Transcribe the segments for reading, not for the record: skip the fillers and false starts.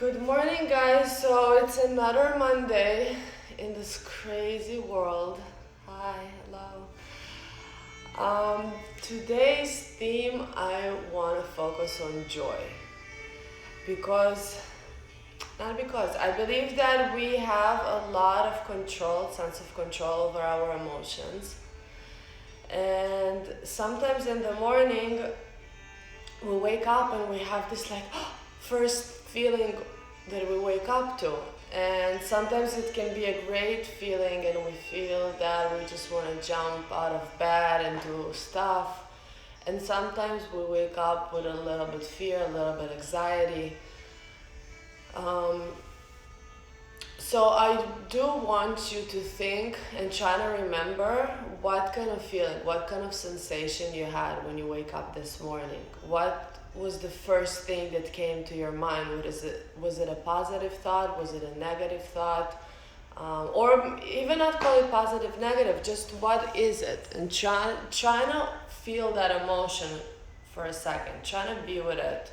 Good morning, guys. So it's another Monday in this crazy world. Hi, hello. Today's theme, I want to focus on joy because I believe that we have a lot of sense of control over our emotions. And sometimes in the morning, we wake up and we have this first feeling that we wake up to, and sometimes it can be a great feeling and we feel that we just want to jump out of bed and do stuff, and sometimes we wake up with a little bit fear, a little bit anxiety. So I do want you to think and try to remember what kind of feeling, what kind of sensation you had when you wake up this morning. What was the first thing that came to your mind? Was it a positive thought? Was it a negative thought? Or even not call it positive, negative, just what is it? And try to feel that emotion for a second. Try to be with it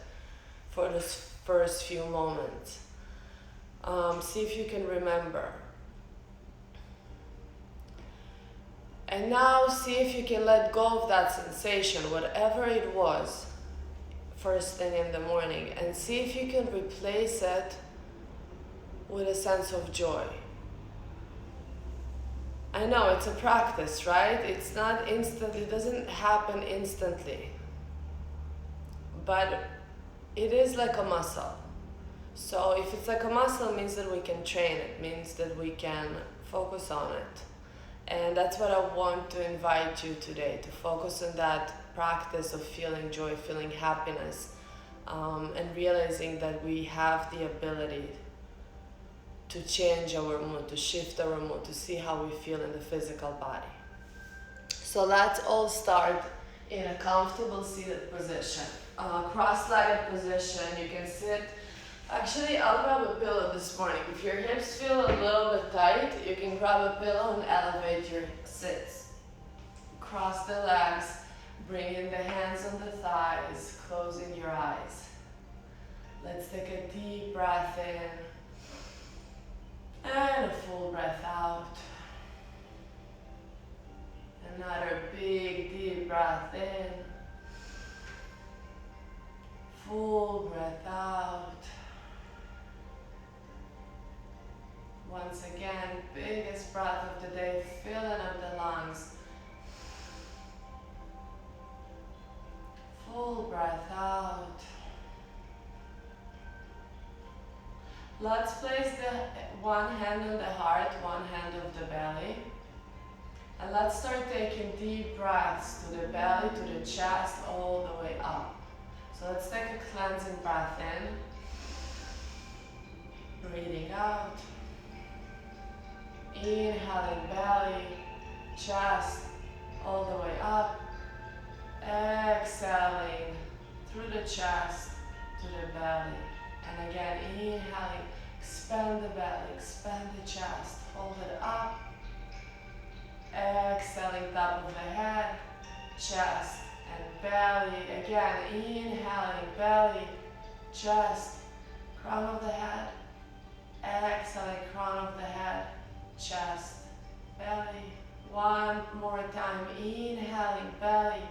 for this first few moments. See if you can remember. And now see if you can let go of that sensation, whatever it was, first thing in the morning, and see if you can replace it with a sense of joy. I know it's a practice, right? It's not instant, it doesn't happen instantly. But it is like a muscle. So if it's like a muscle, it means that we can train it, means that we can focus on it. And that's what I want to invite you today, to focus on that practice of feeling joy, feeling happiness, and realizing that we have the ability to change our mood, to shift our mood, to see how we feel in the physical body. So let's all start in a comfortable seated position. Cross-legged position, you can sit. Actually, I'll grab a pillow this morning. If your hips feel a little bit tight, you can grab a pillow and elevate your sits. Cross the legs, bring in the hands on the thighs, closing your eyes. Let's take a deep breath in and a full breath out. Another big deep breath in, full breath out. Once again, biggest breath of the day, filling up the lungs. Full breath out. Let's place the one hand on the heart, one hand on the belly. And let's start taking deep breaths to the belly, to the chest, all the way up. So let's take a cleansing breath in. Breathing out. Inhaling belly, chest, all the way up. Exhaling through the chest to the belly. And again, inhaling, expand the belly, expand the chest, hold it up. Exhaling top of the head, chest, and belly. Again, inhaling belly, chest, crown of the head. Exhaling crown of the head, chest, belly. One more time, inhaling belly,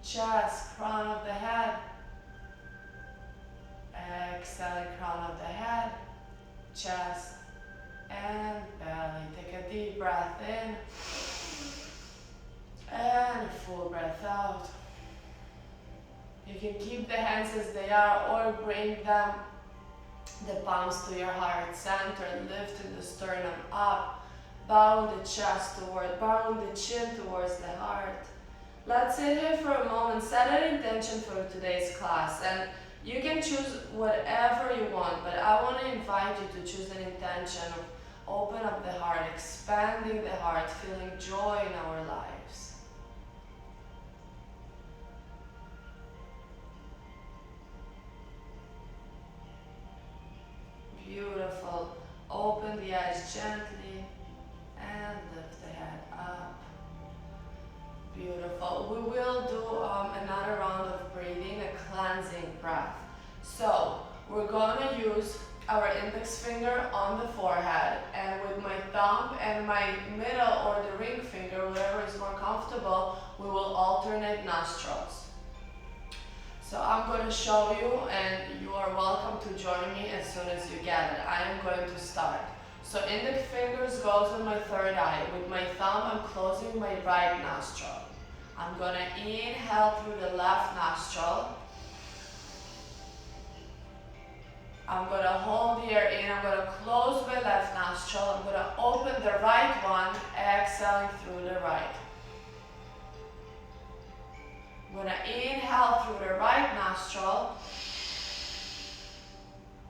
chest, crown of the head. Exhaling crown of the head, chest, and belly. Take a deep breath in and a full breath out. You can keep the hands as they are or bring them, the palms to your heart center, lifting the sternum up, bowing the chest toward, bowing the chin towards the heart. Let's sit here for a moment, set an intention for today's class, and you can choose whatever you want, but I want to invite you to choose an intention of open up the heart, expanding the heart, feeling joy in our lives. Beautiful. Open the eyes gently and lift the head up. Beautiful. We will do another round of breathing, a cleansing breath. So we're going to use our index finger on the forehead, and with my thumb and my middle or the ring finger, whatever is more comfortable, we will alternate nostrils. So I'm going to show you, and you are welcome to join me as soon as you get it. I am going to start. So index fingers goes on my third eye. With my thumb, I'm closing my right nostril. I'm going to inhale through the left nostril. I'm going to hold the air in. I'm going to close my left nostril. I'm going to open the right one, exhaling through the right. I'm going to inhale through the right nostril.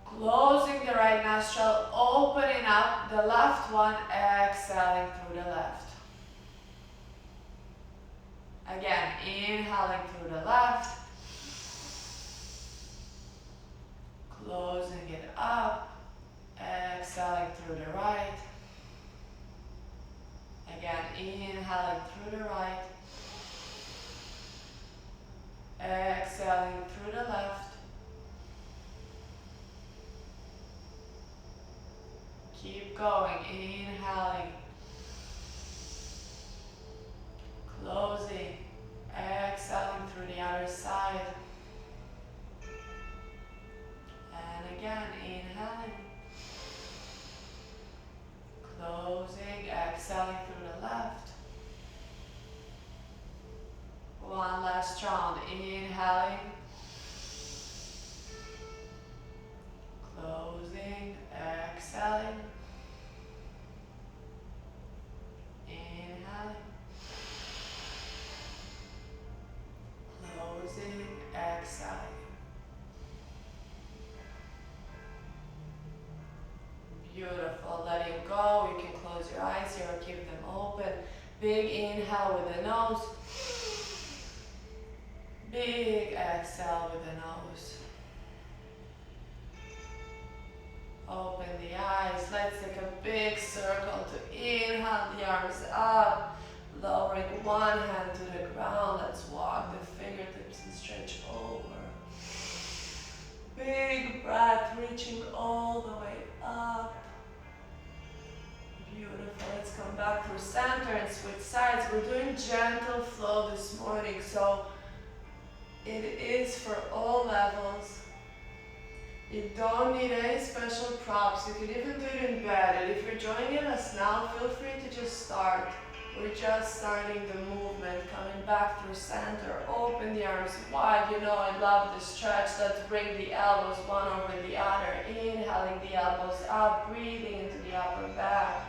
Closing the right nostril, opening up the left one, exhaling through the left. Again, inhaling through the left. Closing it up, exhaling through the right. Again, inhaling through the right. Exhaling through the left. Keep going, inhaling. Closing, exhaling through the other side. And again, inhaling. Closing, exhaling through the left. One last round, inhaling. Closing, exhaling. Inhaling. Closing, exhaling. Beautiful. Letting go. You can close your eyes here or keep them open. Big inhale with the nose. Big exhale with the nose. Open the eyes. Let's take a big circle to inhale the arms up. Lowering one hand to the ground. Let's walk the fingertips and stretch over. Big breath, reaching all the way up. Beautiful. Let's come back through center and switch sides. We're doing gentle flow this morning, so it is for all levels. You don't need any special props. You can even do it in bed. And if you're joining us now, feel free to just start. We're just starting the movement, coming back through center. Open the arms wide. You know I love this stretch. Let's bring the elbows one over the other. Inhaling the elbows up, breathing into the upper back.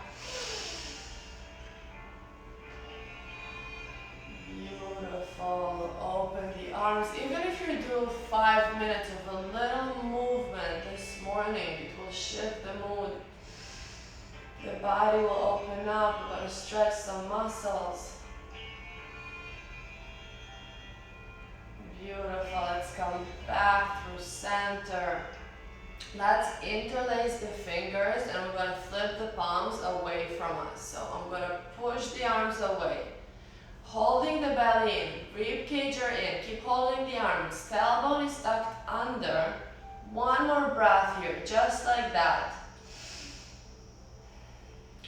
Beautiful. Open the arms. Even if you do 5 minutes of a little movement this morning, it will shift the mood. The body will open up. We're going to stretch some muscles. Beautiful. Let's come back through center. Let's interlace the fingers and we're going to flip the palms away from us. So I'm going to push the arms away. Holding the belly in, rib cage are in, keep holding the arms, tailbone is tucked under. One more breath here, just like that.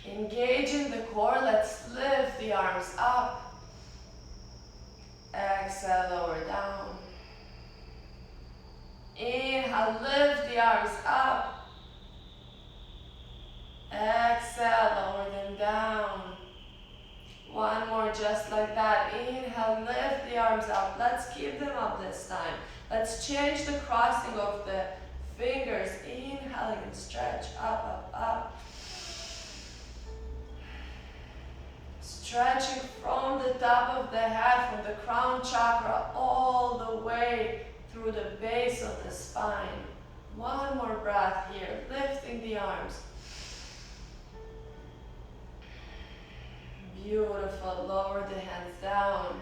Engage in the core, let's lift the arms up. Exhale, lower down. Inhale, lift the arms up. Exhale, lower them down. One more just like that. Inhale, lift the arms up. Let's keep them up this time. Let's change the crossing of the fingers. Inhaling and stretch up, up, up. Stretching from the top of the head, from the crown chakra, all the way through the base of the spine. One more breath here, lifting the arms. Beautiful. Lower the hands down.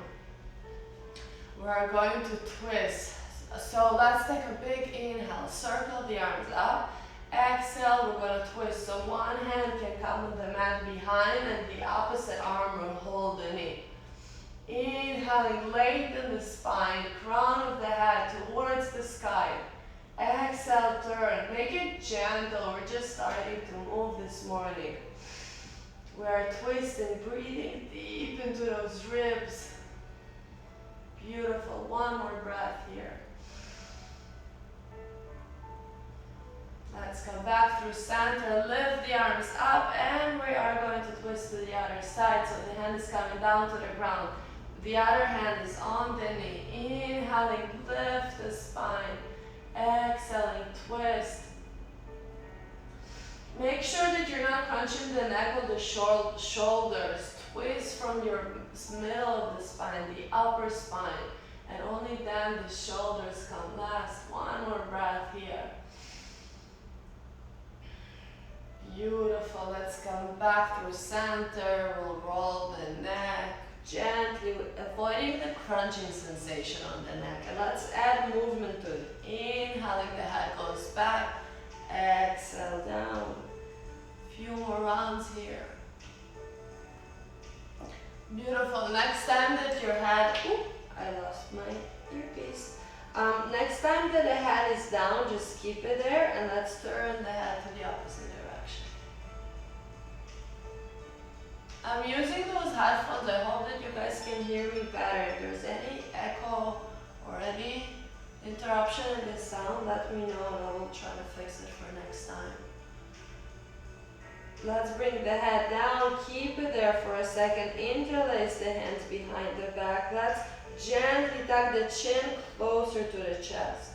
We are going to twist. So let's take a big inhale. Circle the arms up. Exhale, we're going to twist. So one hand can come on the mat behind and the opposite arm will hold the knee. Inhaling, lengthen the spine, crown of the head towards the sky. Exhale, turn. Make it gentle. We're just starting to move this morning. We are twisting, breathing deep into those ribs. Beautiful. One more breath here. Let's come back through center. Lift the arms up, and we are going to twist to the other side. So the hand is coming down to the ground. The other hand is on the knee. Inhaling, lift the spine. Exhaling, twist. Make sure that you're not crunching the neck or the shoulders. Twist from your middle of the spine, the upper spine. And only then the shoulders come last. One more breath here. Beautiful. Let's come back through center. We'll roll the neck gently, avoiding the crunching sensation on the neck. And let's add movement to it. Inhaling, the head goes back. Exhale down. Few more rounds here. Beautiful. Next time that your head, I lost my earpiece. Next time that the head is down, just keep it there, and let's turn the head to the opposite direction. I'm using those headphones. I hope that you guys can hear me better. If there's any echo or any interruption in the sound, let me know and I will try to fix it for next time. Let's bring the head down, keep it there for a second, interlace the hands behind the back. Let's gently tuck the chin closer to the chest.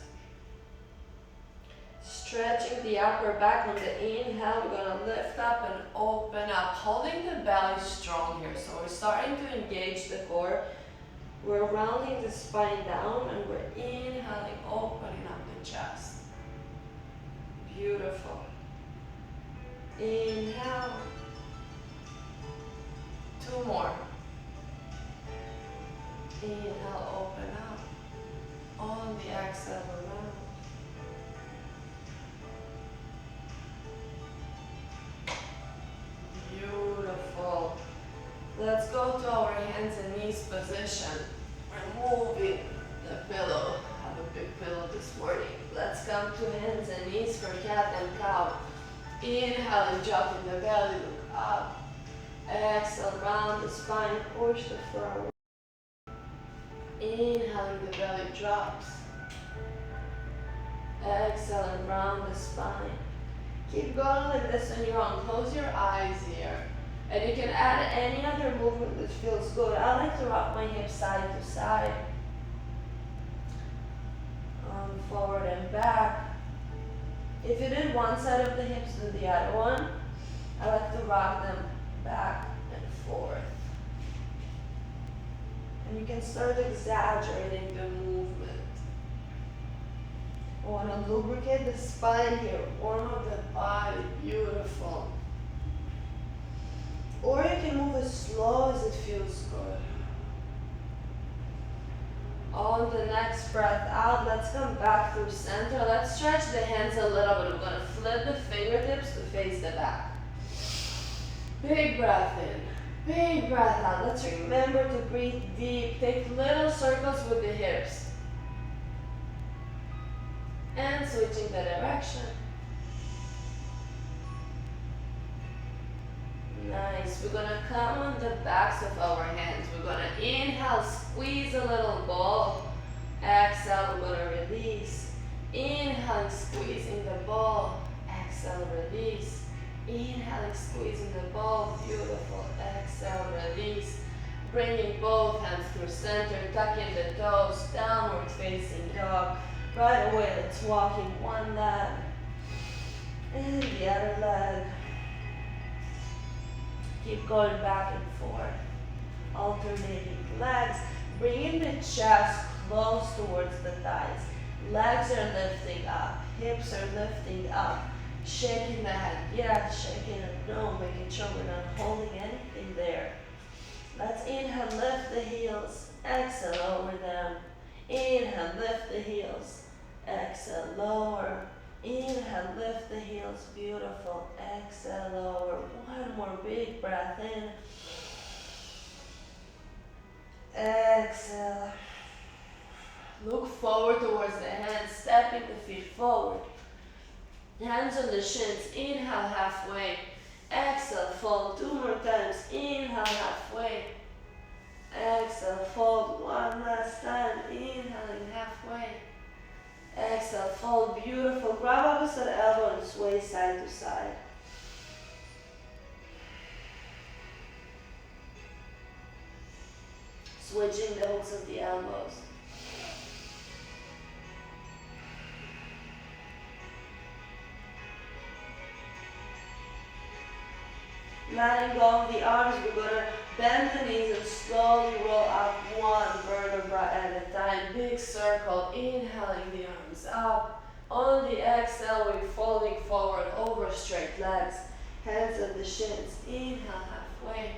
Stretching the upper back on the inhale, we're going to lift up and open up, holding the belly strong here. So we're starting to engage the core. We're rounding the spine down and we're inhaling, opening up the chest. Beautiful. Inhale. Two more. Inhale, open up. On the exhale, around. Beautiful. Let's go to our hands and knees position. Removing the pillow. I have a big pillow this morning. Let's come to hands and knees for cat and cow. Inhale and drop in the belly, look up. Exhale, round the spine, push the forward. Inhaling, the belly drops. Exhale and round the spine. Keep going like this on your own. Close your eyes here. And you can add any other movement that feels good. I like to rock my hips side to side. Forward and back. If you did one side of the hips, do the other one. I like to rock them back and forth. And you can start exaggerating the movement. I want to lubricate the spine here, warm up the body, beautiful. Or you can move as slow as it feels good. On the next breath out, let's come back through center. Let's stretch the hands a little bit. We're going to flip the fingertips to face the back. Big breath in, big breath out. Let's remember to breathe deep. Take little circles with the hips. And switching the direction. Nice. We're going to come on the backs of our hands. We're going to inhale, squeeze a little ball. Exhale, we're going to release. Inhale, squeezing the ball. Exhale, release. Inhaling, squeezing the ball. Beautiful. Exhale, release. Bringing both hands through center, tucking the toes, downward facing dog. Right away, let's walk in one leg and the other leg. Keep going back and forth, alternating legs, bringing the chest close towards the thighs. Legs are lifting up, hips are lifting up, shaking the head, yes, shaking it, no, making sure we're not holding anything there. Let's inhale, lift the heels, exhale, lower them. Inhale, lift the heels, exhale, lower. Inhale, lift the heels, beautiful. Exhale, lower. One more big breath in. Exhale. Look forward towards the hands, stepping the feet forward. Hands on the shins, inhale halfway. Exhale, fold 2 more times. Inhale halfway. Exhale, fold 1 last time. Inhaling halfway. Exhale, fold. Beautiful. Grab opposite elbow and sway side to side. Switching the hooks of the elbows. Letting go of the arms, we're going to bend the knees and slowly roll up 1 vertebra at a time. Big circle, inhaling the arms up. On the exhale, we're folding forward over straight legs. Hands on the shins, inhale halfway.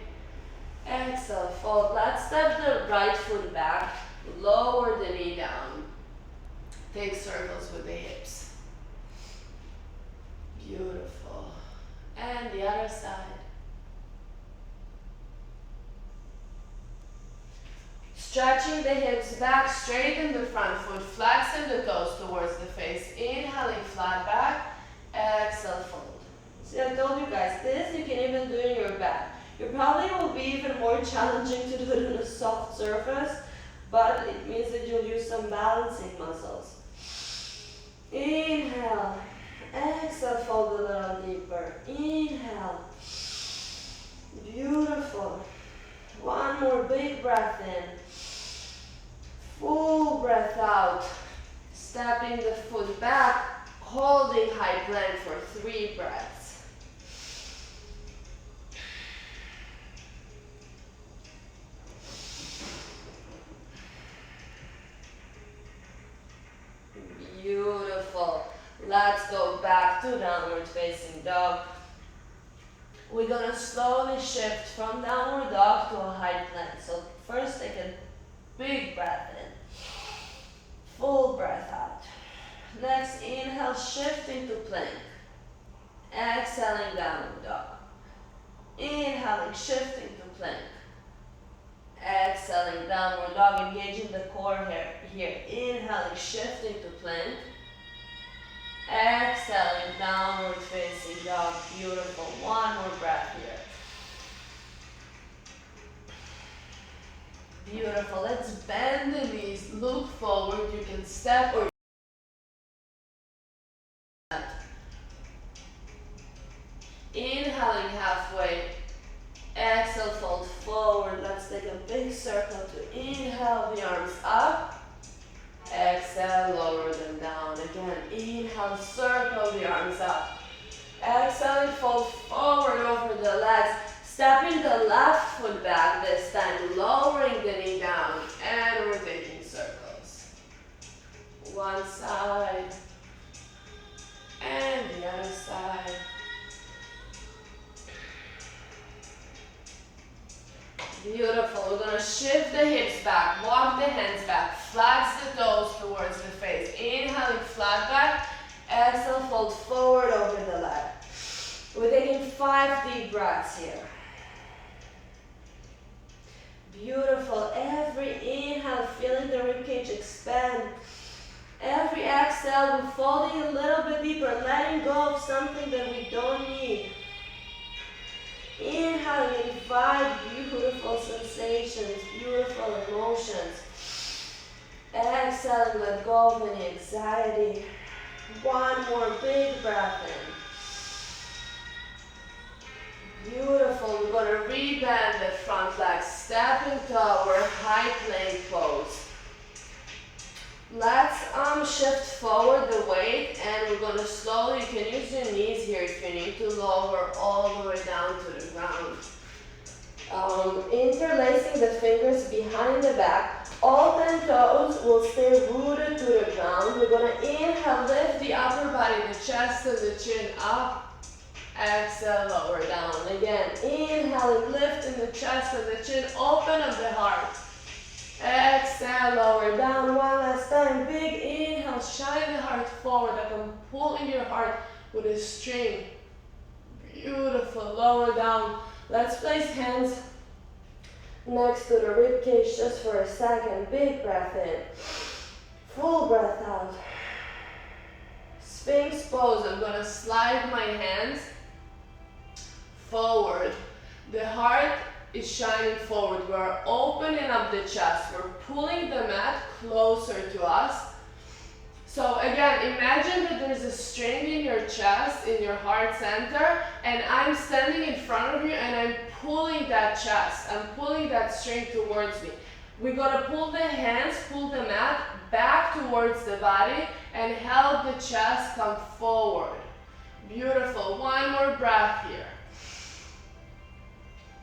Exhale, fold. Let's step the right foot back, lower the knee down. Big circles with the hips. Beautiful. And the other side. Stretching the hips back, straighten the front foot, flatten the toes towards the face. Inhaling flat back, exhale, fold. See, I told you guys, this you can even do in your bed. It probably will be even more challenging to do it on a soft surface, but it means that you'll use some balancing muscles. Inhale, exhale, fold a little deeper. Inhale, beautiful. 1 more big breath in. Full breath out. Stepping the foot back, holding high plank for 3 breaths. Beautiful. Let's go back to downward facing dog. We're gonna slowly shift from downward dog to a high plank. So first take a big breath in. Full breath out. Next, inhale, shifting to plank. Exhaling, downward dog. Inhaling, shifting to plank. Exhaling, downward dog, engaging the core here. Inhaling, shifting to plank. Exhaling, downward facing dog. Beautiful. 1 more breath here. Beautiful. Let's bend the knees, look forward. You can step or inhaling halfway. Exhale, fold forward. Let's take a big circle to inhale the arms up. Exhale, lower them down. Again, inhale, circle the arms up. Exhale, fold forward over the legs. Stepping the left foot back this time, lowering the knee down, and we're taking circles. 1 side, and the other side. Beautiful. We're going to shift the hips back, walk the hands back, flex the toes towards the face. Inhaling flat back, exhale, fold forward over the leg. We're taking 5 deep breaths here. Beautiful. Every inhale, feeling the ribcage expand. Every exhale, we're folding a little bit deeper, letting go of something that we don't need. Inhaling, invite beautiful sensations, beautiful emotions. Exhaling, let go of any anxiety. 1 more big breath in. Beautiful. We're going to rebend the front leg, stepping to our high plank pose. Let's shift forward the weight, and we're going to slowly, you can use your knees here if you need to, lower all the way down to the ground. Interlacing the fingers behind the back. All 10 toes will stay rooted to the ground. We're going to inhale, lift the upper body, the chest and the chin up. Exhale, lower down. Again, inhaling, lifting the chest and the chin, open up the heart. Exhale, lower down. 1 last time. Big inhale, shine the heart forward. Like I'm pulling your heart with a string. Beautiful. Lower down. Let's place hands next to the rib cage just for a second. Big breath in. Full breath out. Sphinx pose. I'm gonna slide my hands forward. The heart is shining forward. We're opening up the chest. We're pulling the mat closer to us. So again, imagine that there's a string in your chest, in your heart center, and I'm standing in front of you and I'm pulling that chest. I'm pulling that string towards me. We're gonna pull the hands, pull the mat back towards the body and help the chest come forward. Beautiful. One more breath here.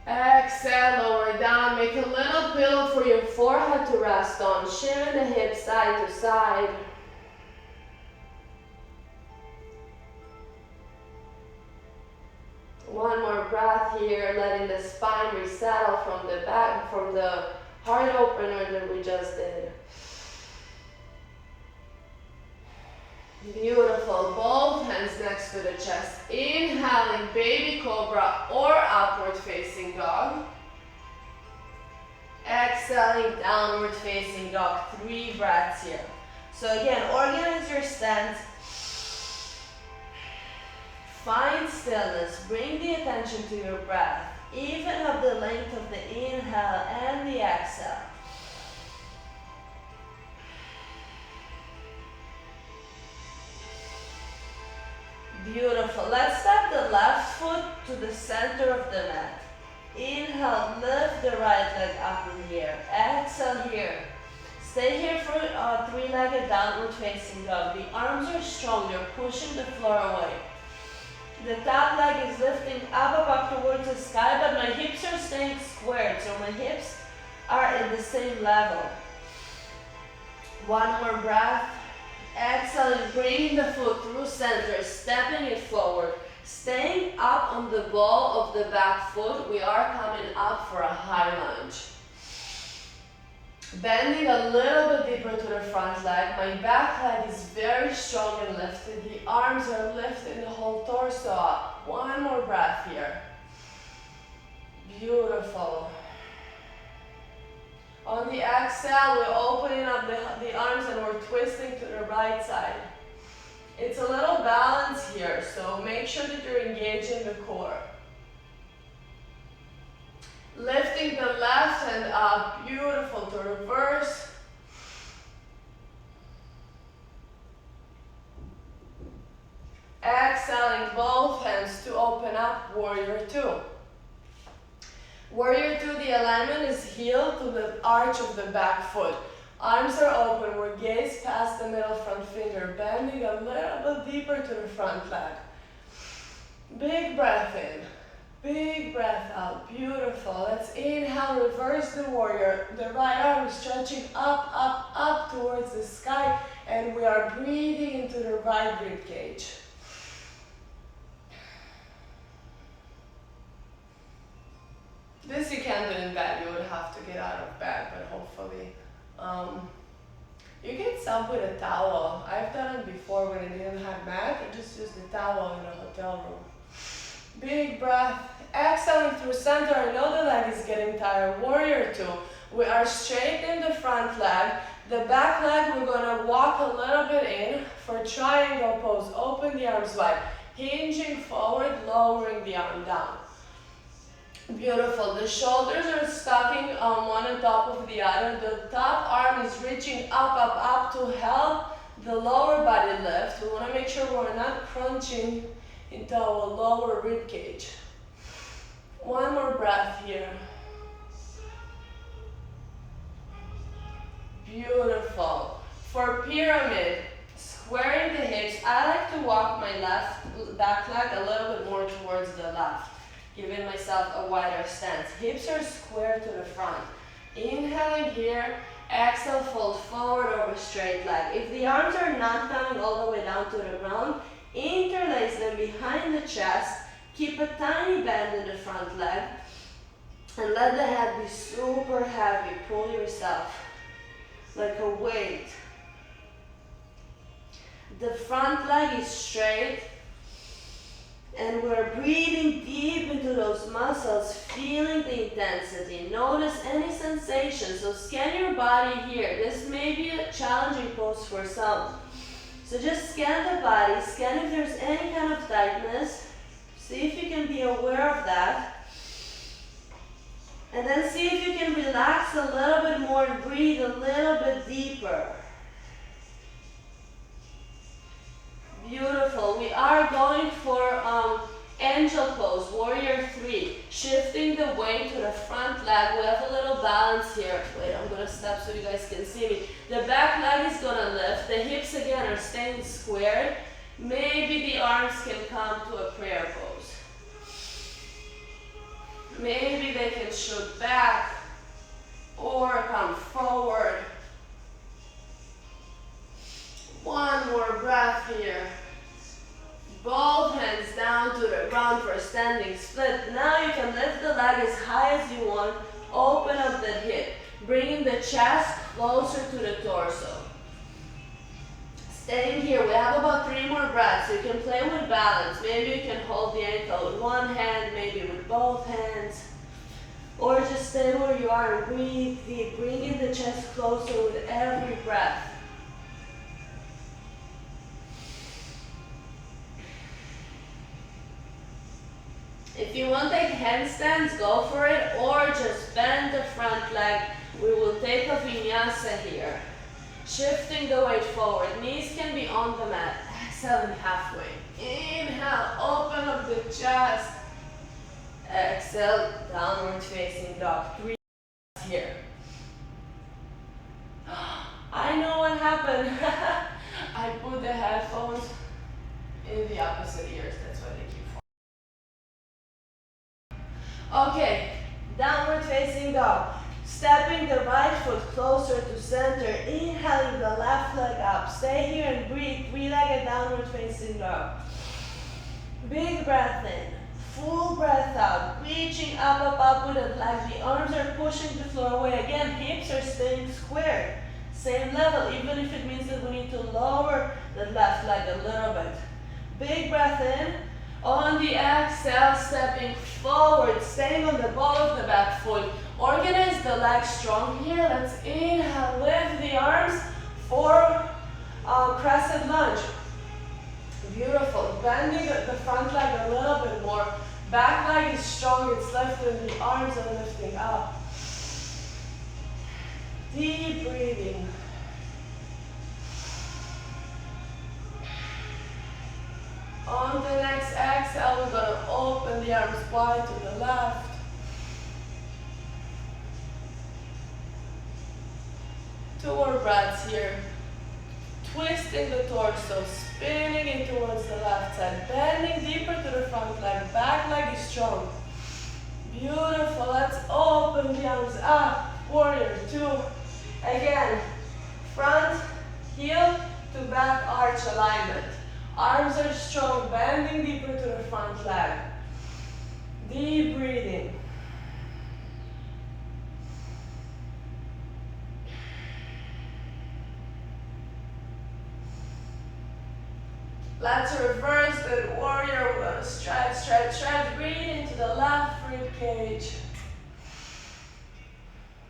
Exhale, lower down. Make a little pillow for your forehead to rest on. Shimmy the hips side to side. One more breath here, letting the spine resettle from the back, from the heart opener that we just did. Beautiful. Both hands next to the chest. Inhaling baby cobra or upward facing dog. Exhaling downward facing dog. 3 breaths here. So again, organize your stance. Find stillness. Bring the attention to your breath. Even up the length of the inhale and the exhale. Beautiful. Let's step the left foot to the center of the mat. Inhale, lift the right leg up in the air. Exhale here. Stay here for a 3-legged downward facing dog. The arms are strong. You're pushing the floor away. The top leg is lifting up towards the sky, but my hips are staying squared, so my hips are at the same level. One more breath. Exhaling, bringing the foot through center, stepping it forward. Staying up on the ball of the back foot, we are coming up for a high lunge. Bending a little bit deeper to the front leg. My back leg is very strong and lifted. The arms are lifting the whole torso up. One more breath here. Beautiful. On the exhale, we're opening up the arms and we're twisting to the right side. It's a little balance here, so make sure that you're engaging the core. Lifting the left hand up, beautiful, to reverse. Exhaling both hands to open up, warrior 2. Warrior 2, the alignment is heel to the arch of the back foot. Arms are open, we're gaze past the middle front finger, bending a little bit deeper to the front leg. Big breath in, big breath out, beautiful. Let's inhale, reverse the warrior. The right arm is stretching up towards the sky, and we are breathing into the right rib cage. This you can't do in bed, you would have to get out of bed, but hopefully. You can sub with a towel. I've done it before when I didn't have mat, I just used the towel in a hotel room. Big breath, exhaling through center. I know the leg is getting tired. Warrior 2, we are straight in the front leg. The back leg, we're gonna walk a little bit in for triangle pose. Open the arms wide, hinging forward, lowering the arm down. Beautiful. The shoulders are stacking one on top of the other. The top arm is reaching up to help the lower body lift. We want to make sure we're not crunching into our lower rib cage. One more breath here. Beautiful. For pyramid, squaring the hips, I like to walk my left back leg a little bit more towards the left, giving myself a wider stance. Hips are square to the front. Inhaling here, exhale, fold forward over straight leg. If the arms are not coming all the way down to the ground, interlace them behind the chest. Keep a tiny bend in the front leg. And let the head be super heavy. Pull yourself like a weight. The front leg is straight. And we're breathing deep into those muscles, feeling the intensity. Notice any sensation. So scan your body here. This may be a challenging pose for some. So just scan the body, scan if there's any kind of tightness. See if you can be aware of that. And then see if you can relax a little bit more and breathe a little bit deeper. Beautiful. We are going for angel pose, warrior 3. Shifting the weight to the front leg. We have a little balance here. Wait, I'm going to step so you guys can see me. The back leg is going to lift. The hips again are staying squared. Maybe the arms can come to a prayer pose. Maybe they can shoot back or come forward. One more breath here. Both hands down to the ground for standing split. Now you can lift the leg as high as you want. Open up the hip. Bringing the chest closer to the torso. Staying here. We have about 3 more breaths. You can play with balance. Maybe you can hold the ankle with one hand, maybe with both hands. Or just stay where you are and breathe deep. Bringing the chest closer with every breath. If you want to take handstands, go for it, or just bend the front leg. We will take a vinyasa here. Shifting the weight forward. Knees can be on the mat. Exhaling halfway. Inhale, open up the chest. Exhale, downward facing dog. 3 here. I know what happened. I put the headphones in the opposite ears. That's why they keep falling. Okay, downward facing dog. Stepping the right foot closer to center. Inhaling the left leg up. Stay here and breathe. 3-legged downward facing dog. Big breath in. Full breath out. Reaching up, up, up with the leg. The arms are pushing the floor away. Again, hips are staying squared. Same level, even if it means that we need to lower the left leg a little bit. Big breath in. On the exhale, stepping forward, staying on the ball of the back foot. Organize the legs strong here. Let's inhale, lift the arms for crescent lunge. Beautiful. Bending the front leg a little bit more. Back leg is strong, it's lifted, the arms are lifting up. Deep breathing. On the next exhale, we're going to open the arms wide to the left. Two more breaths here. Twisting the torso, spinning in towards the left side, bending deeper to the front leg, back leg is strong. Beautiful, let's open the arms up, warrior 2. Again, front heel to back arch alignment. Arms are strong, bending deeper to the front leg. Deep breathing. Let's reverse the warrior. We're going to stretch, stretch, stretch. Breathe into the left rib cage.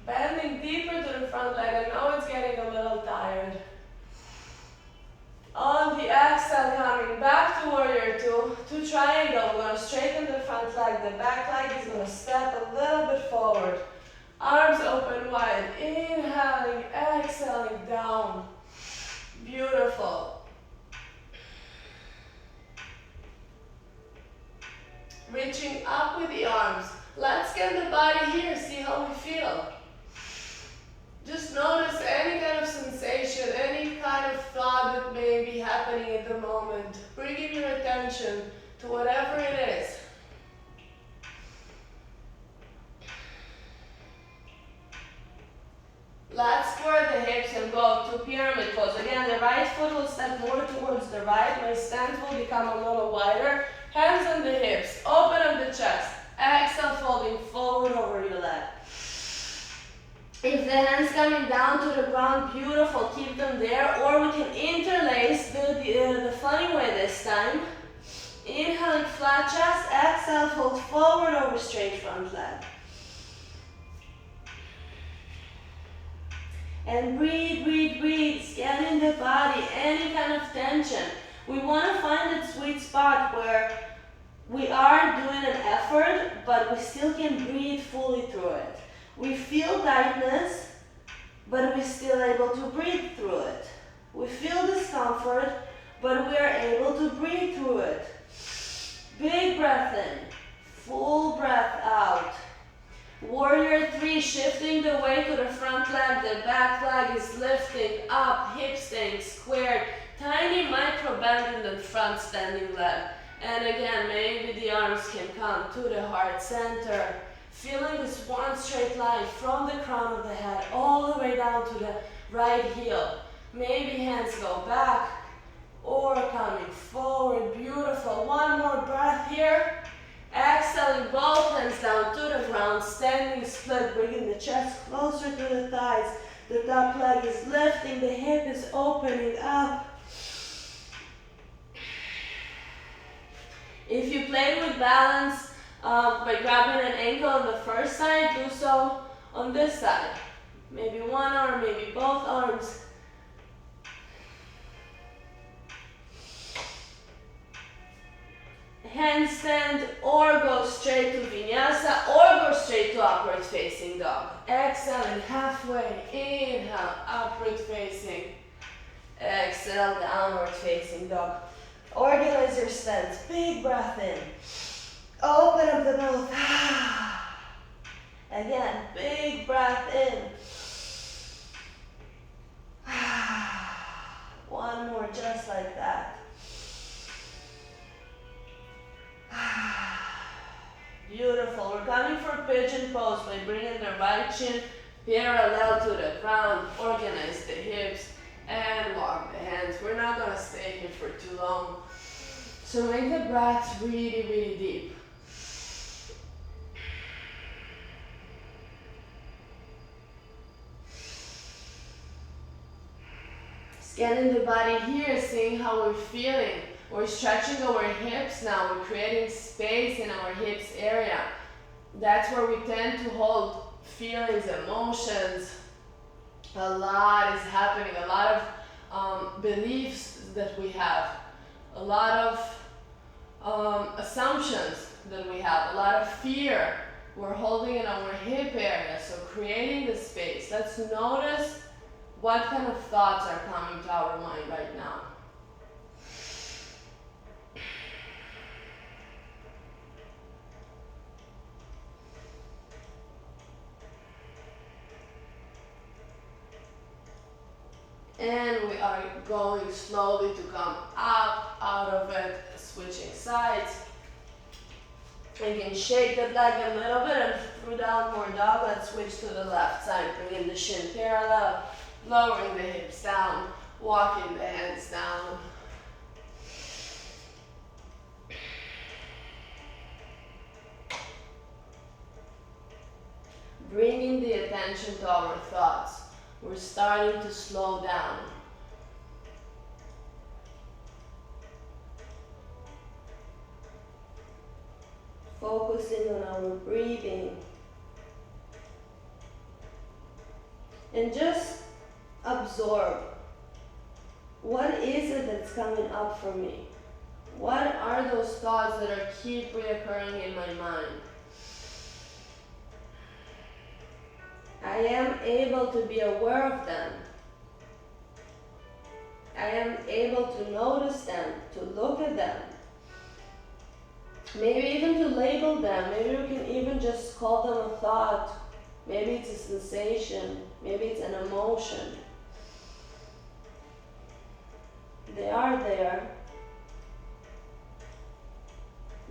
Bending deeper to the front leg. I know it's getting a little tired. On the exhale, coming back to warrior 2. To triangle, we're going to straighten the front leg. The back leg is going to step a little bit forward. Arms open wide. Inhaling, exhaling down. Beautiful. Reaching up with the arms. Let's scan the body here, see how we feel. Just notice any kind of sensation, any kind of thought that may be happening at the moment. Bringing your attention to whatever it is. Let's square the hips and go to pyramid pose. Again, the right foot will step more towards the right. My stance will become a little wider. Hands on the hips, open up the chest. Exhale, folding forward over your leg. If the hands coming down to the ground, beautiful, keep them there. Or we can interlace the funny way this time. Inhaling, flat chest. Exhale, fold forward over straight front leg. And breathe, breathe, breathe. Scan in the body, any kind of tension. We want to find that sweet spot where we are doing an effort, but we still can breathe fully through it. We feel tightness, but we're still able to breathe through it. We feel discomfort, but we are able to breathe through it. Big breath in, full breath out. Warrior 3, shifting the weight to the front leg, the back leg is lifting up, hips staying squared, tiny micro bend in the front standing leg. And again, maybe the arms can come to the heart center, feeling this one straight line from the crown of the head all the way down to the right heel. Maybe hands go back or coming forward, beautiful. One more breath here. Exhaling both hands down to the ground, standing split, bringing the chest closer to the thighs. The top leg is lifting, the hip is opening up. If you played with balance by grabbing an ankle on the first side, do so on this side. Maybe one arm, maybe both arms. Handstand or go straight to vinyasa or go straight to upward facing dog. Exhaling halfway, inhale, upward facing. Exhale, downward facing dog. Organize your stance, big breath in. Open up the mouth. Again, big breath in. One more, just like that. Beautiful. We're coming for pigeon pose by bringing the right shin parallel to the ground. Organize the hips and walk the hands. We're not going to stay here for too long. So make the breaths really, really deep. Scanning the body here, seeing how we're feeling. We're stretching our hips now. We're creating space in our hips area. That's where we tend to hold feelings, emotions. A lot is happening. A lot of beliefs that we have. A lot of assumptions that we have. A lot of fear we're holding in our hip area. So creating the space. Let's notice what kind of thoughts are coming to our mind right now. And we are going slowly to come up, out of it, switching sides. You can shake the leg a little bit and through downward dog. Let's switch to the left side, bringing the shin parallel, lowering the hips down, walking the hands down. Bringing the attention to our thoughts. We're starting to slow down. Focusing on our breathing. And just absorb. What is it that's coming up for me? What are those thoughts that are keep reoccurring in my mind? I am able to be aware of them. I am able to notice them, to look at them. Maybe even to label them. Maybe we can even just call them a thought. Maybe it's a sensation. Maybe it's an emotion. They are there.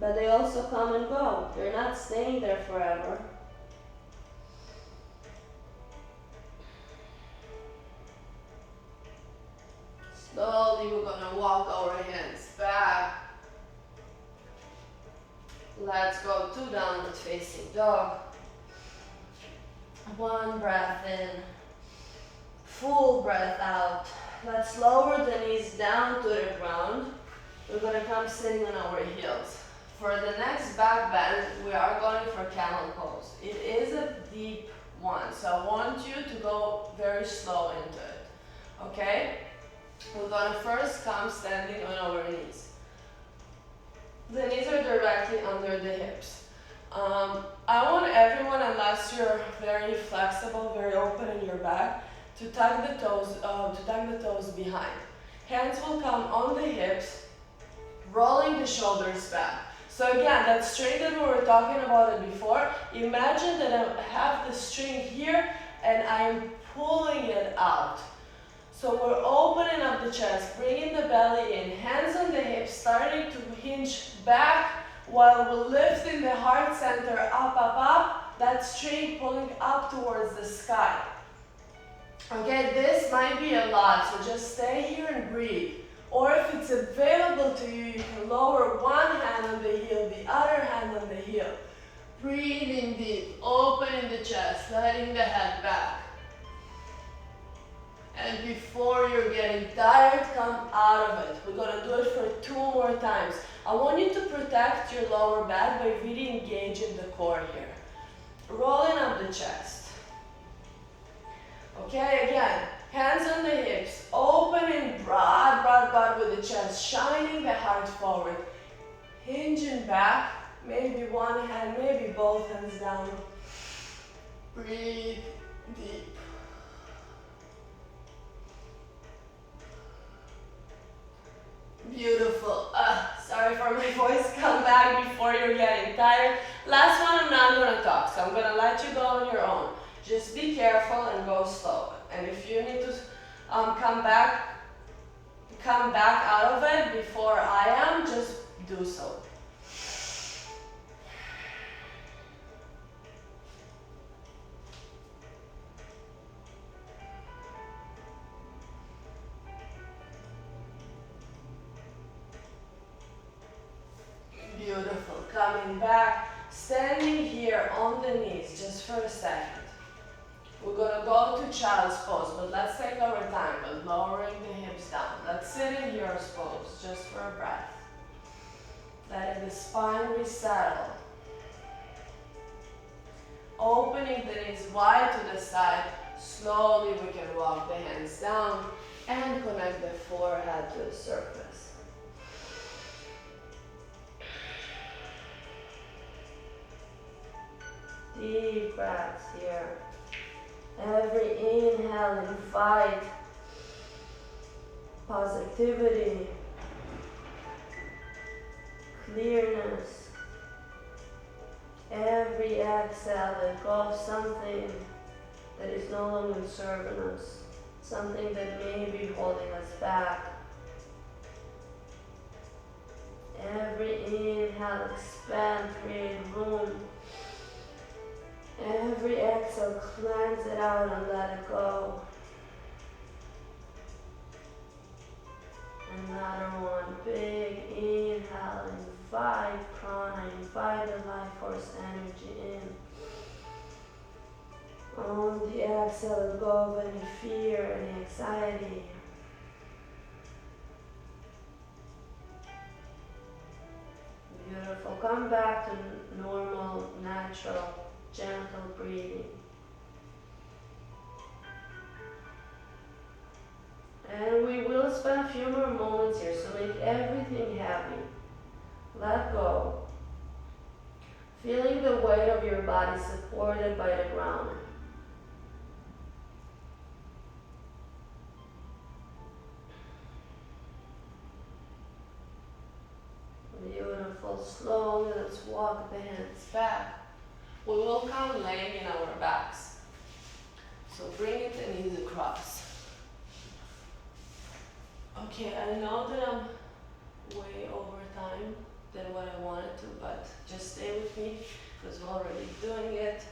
But they also come and go. They're not staying there forever. Slowly we're going to walk our hands back. Let's go to downward facing dog. One breath in. Full breath out. Let's lower the knees down to the ground. We're going to come sitting on our heels. For the next back bend, we are going for camel pose. It is a deep one, so I want you to go very slow into it, okay? We're gonna first come standing on our knees. The knees are directly under the hips. I want everyone, unless you're very flexible, very open in your back, to tuck the toes behind. Hands will come on the hips, rolling the shoulders back. So again, that string that we were talking about it before, imagine that I have the string here and I'm pulling it out. So we're opening up the chest, bringing the belly in, hands on the hips, starting to hinge back while we're lifting the heart center up, up, up, that string pulling up towards the sky. Okay, this might be a lot, so just stay here and breathe. Or if it's available to you, you can lower one hand on the heel, the other hand on the heel. Breathing deep, opening the chest, letting the head back. And before you're getting tired, come out of it. We're gonna do it for 2 more times. I want you to protect your lower back by really engaging the core here. Rolling up the chest. Okay, again, hands on the hips, opening broad, broad, broad with the chest, shining the heart forward. Hinging back, maybe one hand, maybe both hands down. Breathe deep. Beautiful. Sorry for my voice. Come back before you're getting tired. Last one, I'm not going to talk, so I'm going to let you go on your own. Just be careful and go slow. And if you need to come back out of it before I am, just do so. Beautiful. Coming back, standing here on the knees just for a second. We're gonna go to child's pose, but let's take our time, but lowering the hips down. Let's sit in hero's pose just for a breath. Letting the spine resettle. Opening the knees wide to the side. Slowly we can walk the hands down and connect the forehead to the surface. Deep breaths here. Every inhale, invite positivity, clearness. Every exhale, let go of something that is no longer serving us, something that may be holding us back. Every inhale, expand, create room. Every exhale, cleanse it out and let it go. Another one, big inhale, invite prana, invite the life force energy in. On the exhale, let go of any fear, any anxiety. Beautiful. Come back to normal, natural, gentle breathing. And we will spend a few more moments here, so make everything heavy. Let go. Feeling the weight of your body supported by the ground. Beautiful. Slowly, let's walk the hands back. We will come laying in our backs. So bring it the knees across. Okay, I know that I'm way over time than what I wanted to, but just stay with me because we're already doing it.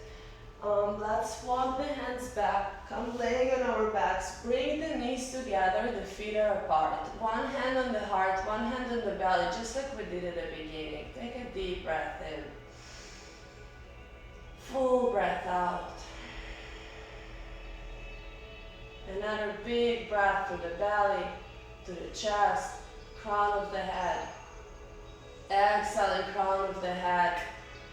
Let's walk the hands back, come laying on our backs, bring the knees together, the feet are apart. One hand on the heart, one hand on the belly, just like we did at the beginning. Take a deep breath in. Full breath out. Another big breath to the belly, to the chest, crown of the head. Exhaling, crown of the head,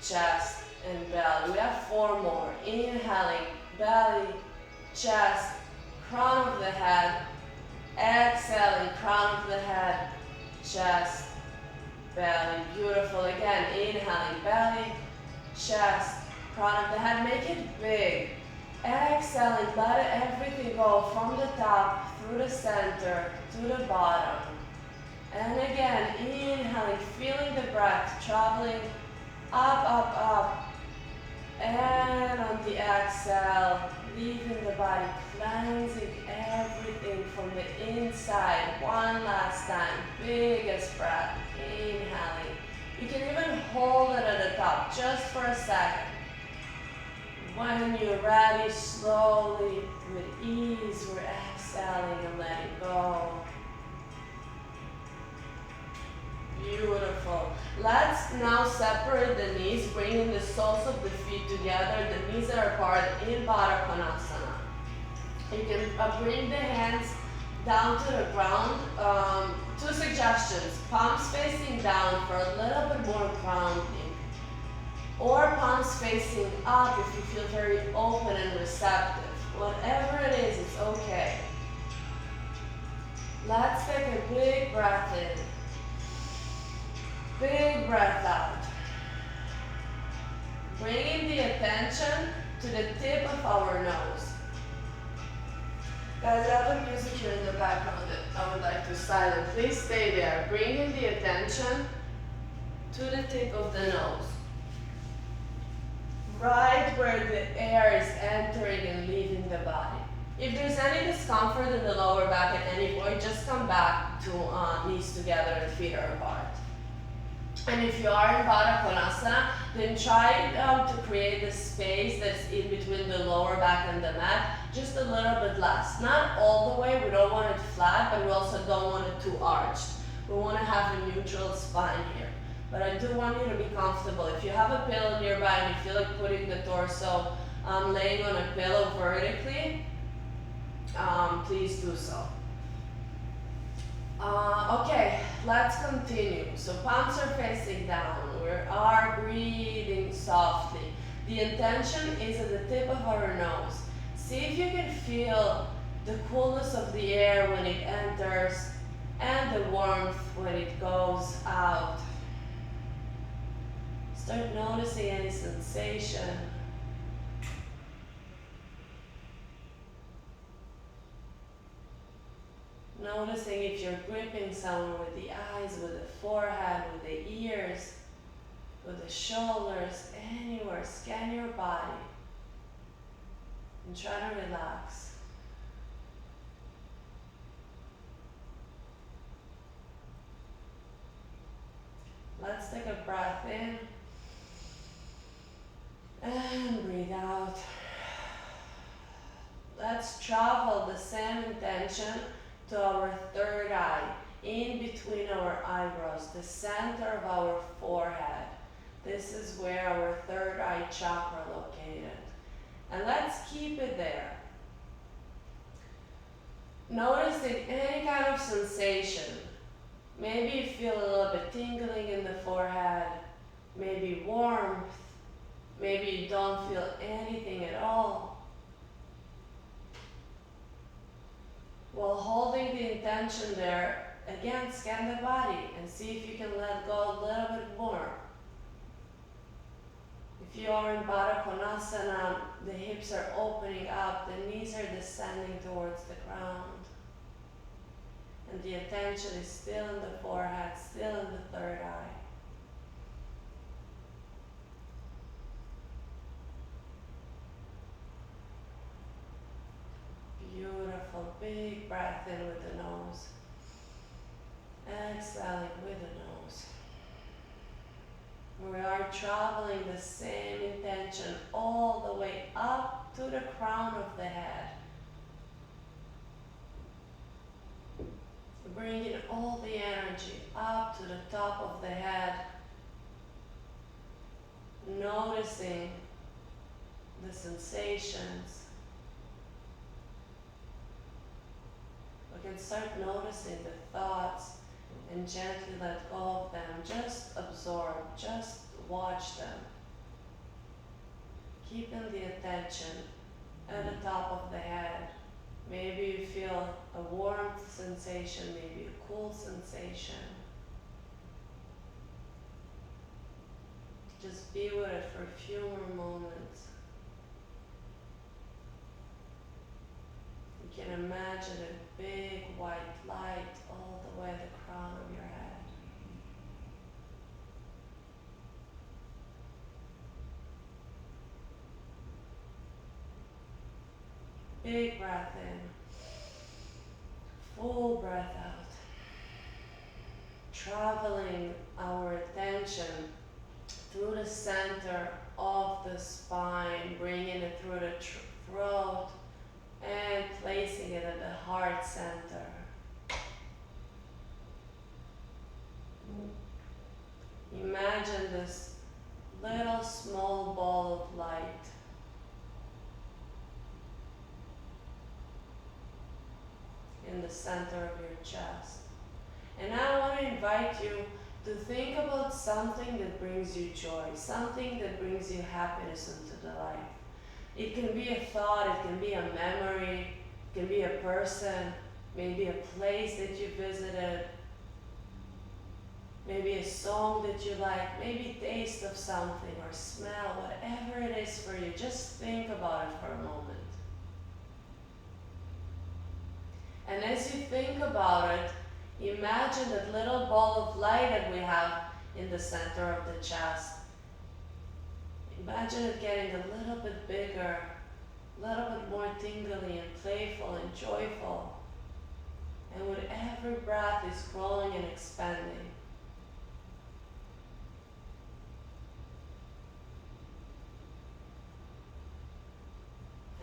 chest, and belly. We have 4 more. Inhaling, belly, chest, crown of the head. Exhaling, crown of the head, chest, belly. Beautiful. Again, inhaling, belly, chest, crown of the head. Make it big. Exhaling, let everything go from the top, through the center, to the bottom. And again, inhaling, feeling the breath, traveling up, up, up. And on the exhale, leaving the body, cleansing everything from the inside. One last time, biggest breath, inhaling. You can even hold it at the top, just for a second. When you're ready, slowly, with ease, we're exhaling and letting go. Beautiful. Let's now separate the knees, bringing the soles of the feet together. The knees are apart in Baddha Konasana. You can bring the hands down to the ground. 2 suggestions. Palms facing down for a little bit more grounding. Or palms facing up if you feel very open and receptive. Whatever it is, it's okay. Let's take a big breath in. Big breath out. Bringing the attention to the tip of our nose. Guys, I have a music here in the background that I would like to silence. Please stay there. Bringing the attention to the tip of the nose. Right where the air is entering and leaving the body. If there's any discomfort in the lower back at any point, just come back to knees together and feet are apart. And if you are in Baddha Konasana, then try to create the space that's in between the lower back and the mat, just a little bit less. Not all the way, we don't want it flat, but we also don't want it too arched. We want to have a neutral spine here. But I do want you to be comfortable. If you have a pillow nearby and you feel like putting the torso laying on a pillow vertically, please do so. Okay, let's continue. So palms are facing down. We are breathing softly. The intention is at the tip of our nose. See if you can feel the coolness of the air when it enters and the warmth when it goes out. Start noticing any sensation. Noticing if you're gripping someone with the eyes, with the forehead, with the ears, with the shoulders, anywhere. Scan your body and try to relax. Let's take a breath in and breathe out. Let's travel the same intention to our third eye, in between our eyebrows, the center of our forehead. This is where our third eye chakra located. And let's keep it there. Noticing any kind of sensation. Maybe you feel a little bit tingling in the forehead, maybe warmth, maybe you don't feel anything at all. While holding the intention there, again, scan the body and see if you can let go a little bit more. If you are in Baddha Konasana, the hips are opening up, the knees are descending towards the ground. And the attention is still in the forehead, still in the third eye. Beautiful, big breath in with the nose. Exhaling with the nose. We are traveling the same intention all the way up to the crown of the head. Bringing all the energy up to the top of the head. Noticing the sensations. We can start noticing the thoughts and gently let go of them. Just observe. absorb, just watch them. Keeping the attention at the top of the head. Maybe you feel a warmth sensation, maybe a cool sensation. Just be with it for a few more moments. You can imagine a big white light all the way the crown of your head. Big breath in, full breath out. Traveling our attention through the center of the spine, bringing it through the throat and placing it at the heart center. Imagine this little small ball of light in the center of your chest. And I want to invite you to think about something that brings you joy, something that brings you happiness into the life. It can be a thought, it can be a memory, it can be a person, maybe a place that you visited, maybe a song that you like, maybe taste of something or smell, whatever it is for you. Just think about it for a moment. And as you think about it, imagine that little ball of light that we have in the center of the chest. Imagine it getting a little bit bigger, a little bit more tingly and playful and joyful. And with every breath is growing and expanding.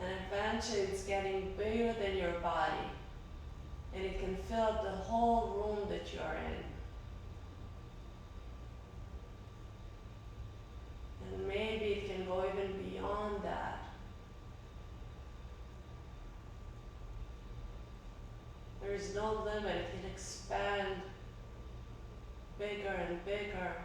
And eventually it's getting bigger than your body. And it can fill up the whole room that you are in. And maybe it can go even beyond that. There is no limit, it can expand bigger and bigger.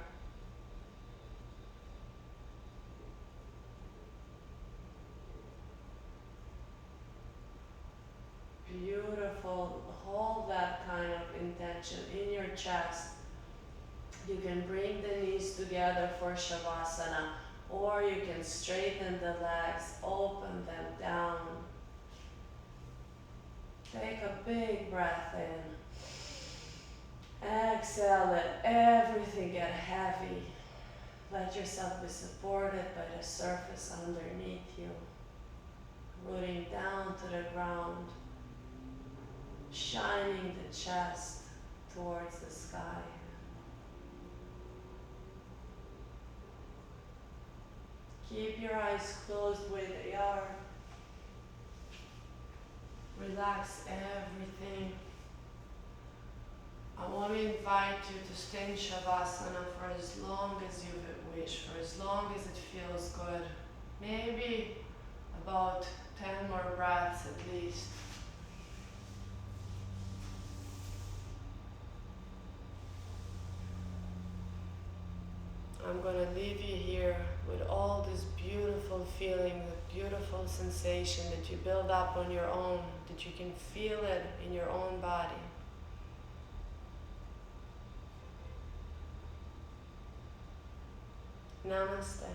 Beautiful. Hold that kind of intention in your chest. You can bring the knees together for Shavasana, or you can straighten the legs, open them down. Take a big breath in. Exhale, let everything get heavy. Let yourself be supported by the surface underneath you. Rooting down to the ground. Shining the chest towards the sky. Keep your eyes closed where they are. Relax everything. I want to invite you to stay in Shavasana for as long as you wish, for as long as it feels good. Maybe about 10 more breaths at least. I'm going to leave you here with all this beautiful feeling, the beautiful sensation that you build up on your own, that you can feel it in your own body. Namaste.